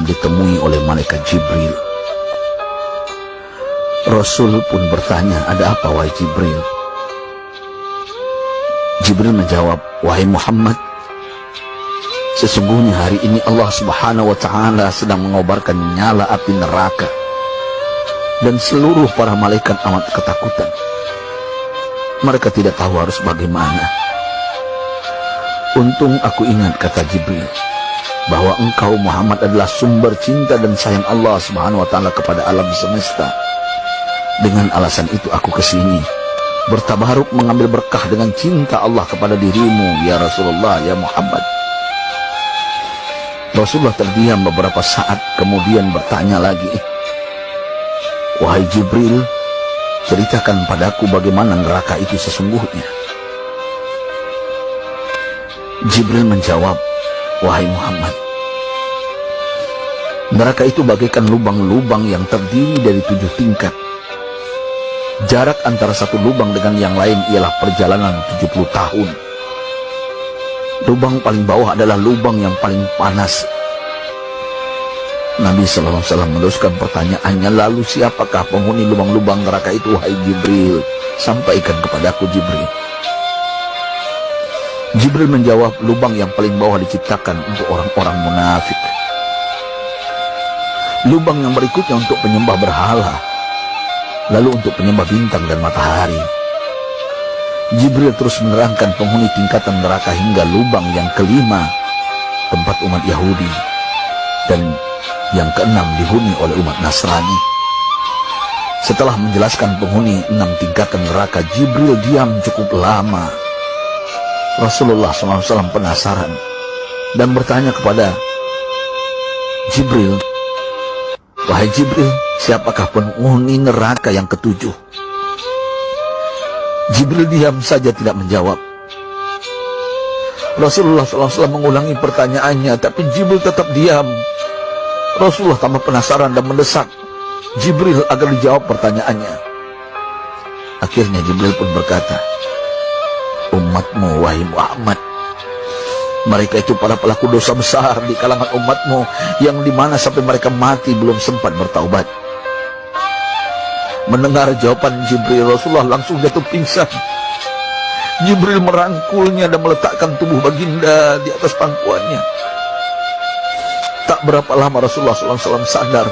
ditemui oleh malaikat Jibril. Rasul pun bertanya, "Ada apa wahai Jibril?" Jibril menjawab, "Wahai Muhammad, sesungguhnya hari ini Allah Subhanahu wa Ta'ala sedang mengobarkan nyala api neraka, dan seluruh para malaikat amat ketakutan. Mereka tidak tahu harus bagaimana. Untung aku ingat," kata Jibril, "bahwa engkau Muhammad adalah sumber cinta dan sayang Allah Subhanahu wa Ta'ala kepada alam semesta. Dengan alasan itu aku kesini, bertabaruk mengambil berkah dengan cinta Allah kepada dirimu, ya Rasulullah, ya Muhammad." Rasulullah terdiam beberapa saat, kemudian bertanya lagi, "Wahai Jibril, ceritakan padaku bagaimana neraka itu sesungguhnya." Jibril menjawab, "Wahai Muhammad, neraka itu bagaikan lubang-lubang yang terdiri dari 7 tingkat. Jarak antara satu lubang dengan yang lain ialah perjalanan 70 tahun. Lubang paling bawah adalah lubang yang paling panas." Nabi SAW meneruskan pertanyaannya, "Lalu siapakah penghuni lubang-lubang neraka itu, wahai Jibril? Sampaikan kepadaku, Jibril." Jibril menjawab, "Lubang yang paling bawah diciptakan untuk orang-orang munafik. Lubang yang berikutnya untuk penyembah berhala, lalu untuk penyembah bintang dan matahari." Jibril terus menerangkan penghuni tingkatan neraka hingga lubang yang kelima, tempat umat Yahudi, dan yang keenam dihuni oleh umat Nasrani. Setelah menjelaskan penghuni 6 tingkatan neraka, Jibril diam cukup lama. Rasulullah SAW penasaran dan bertanya kepada Jibril, "Wahai Jibril, siapakah penghuni neraka yang ketujuh?" Jibril diam saja tidak menjawab. Rasulullah SAW mengulangi pertanyaannya, tapi Jibril tetap diam. Rasulullah tambah penasaran dan mendesak Jibril agar dijawab pertanyaannya. Akhirnya Jibril pun berkata, "Umatmu, wahai Muhammad, mereka itu para pelaku dosa besar di kalangan umatmu, yang dimana sampai mereka mati belum sempat bertaubat." Mendengar jawaban Jibril, Rasulullah langsung jatuh pingsan. Jibril merangkulnya dan meletakkan tubuh baginda di atas pangkuannya. Tak berapa lama Rasulullah SAW sadar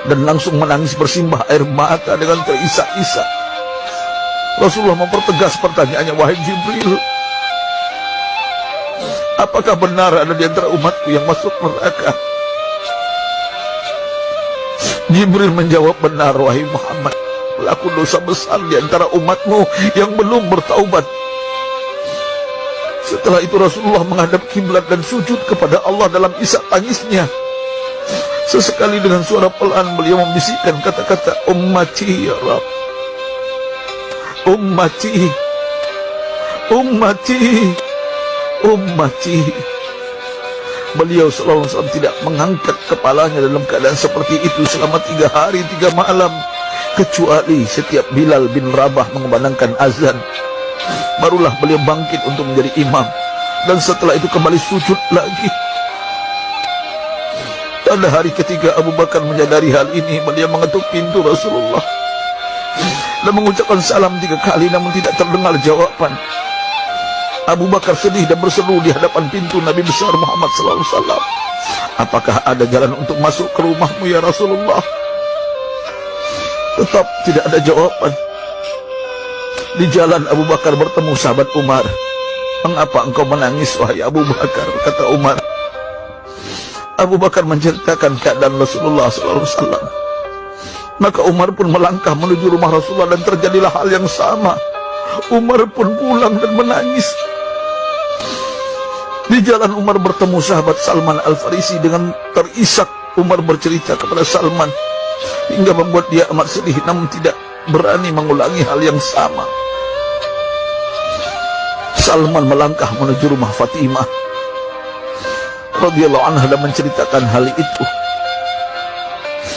dan langsung menangis bersimbah air mata dengan terisak-isak. Rasulullah mempertegas pertanyaannya, "Wahai Jibril, apakah benar ada di antara umatku yang masuk neraka?" Jibril menjawab, "Benar, wahai Muhammad, pelaku dosa besar di antara umatmu yang belum bertaubat." Setelah itu Rasulullah menghadap kiblat dan sujud kepada Allah dalam isak tangisnya. Sesekali dengan suara pelan beliau membisikkan kata-kata, "Ummati ya Rabb, ummati, ummati, ummati." Beliau SAW tidak mengangkat kepalanya dalam keadaan seperti itu selama 3 hari 3 malam, kecuali setiap Bilal bin Rabah mengumandangkan azan, barulah beliau bangkit untuk menjadi imam, dan setelah itu kembali sujud lagi. Pada hari ketiga Abu Bakar menyadari hal ini, beliau mengetuk pintu Rasulullah dan mengucapkan salam 3 kali, namun tidak terdengar jawaban. Abu Bakar sedih dan berseru di hadapan pintu Nabi besar Muhammad SAW, "Apakah ada jalan untuk masuk ke rumahmu ya Rasulullah?" Tetap tidak ada jawaban. Di jalan Abu Bakar bertemu sahabat Umar. "Mengapa engkau menangis, wahai Abu Bakar?" kata Umar. Abu Bakar menceritakan keadaan Rasulullah SAW. Maka Umar pun melangkah menuju rumah Rasulullah dan terjadilah hal yang sama. Umar pun pulang dan menangis. Di jalan Umar bertemu sahabat Salman Al-Farisi. Dengan terisak Umar bercerita kepada Salman hingga membuat dia amat sedih, namun tidak berani mengulangi hal yang sama. Salman melangkah menuju rumah Fatimah radhiyallahu anha dan menceritakan hal itu.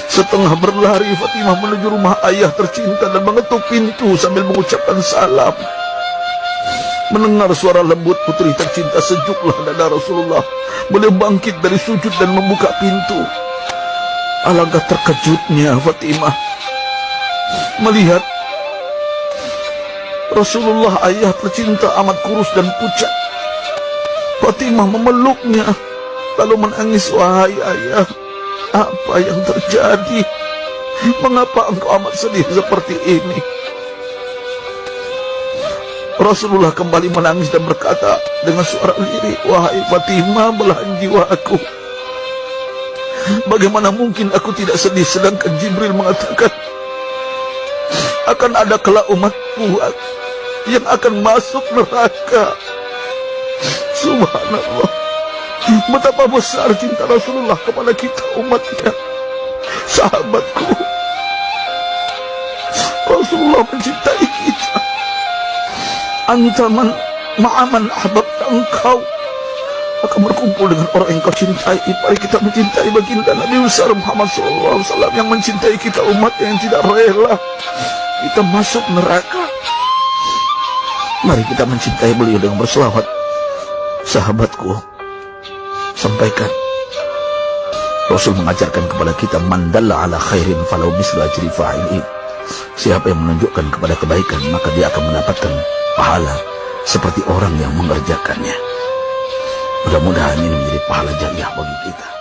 Setengah berlari Fatimah menuju rumah ayah tercinta dan mengetuk pintu sambil mengucapkan salam. Mendengar suara lembut putri tercinta, sejuklah dada Rasulullah. Beliau bangkit dari sujud dan membuka pintu. Alangkah terkejutnya Fatimah melihat Rasulullah, ayah tercinta, amat kurus dan pucat. Fatimah memeluknya lalu menangis. Wahai ayah, apa yang terjadi? Mengapa engkau amat sedih seperti ini? Rasulullah kembali menangis dan berkata dengan suara lirih, wahai Fatimah, belahan jiwaku, bagaimana mungkin aku tidak sedih sedangkan Jibril mengatakan akan ada kelak umatku yang akan masuk neraka. Subhanallah, betapa besar cinta Rasulullah kepada kita umatnya. Sahabatku, Rasulullah mencintai kita. Antaman ma'aman ahbabta, engkau akan berkumpul dengan orang yang kau cintai. Mari kita mencintai baginda Nabi besar Muhammad SAW yang mencintai kita umat yang tidak rela kita masuk neraka. Mari kita mencintai beliau dengan berselawat. Sahabatku, sampaikan, Rasul mengajarkan kepada kita, man dalla ala khairin falau mislu ajri fa'ili. Siapa yang menunjukkan kepada kebaikan, maka dia akan mendapatkan pahala seperti orang yang mengerjakannya. Mudah-mudahan ini menjadi pahala jariah bagi kita.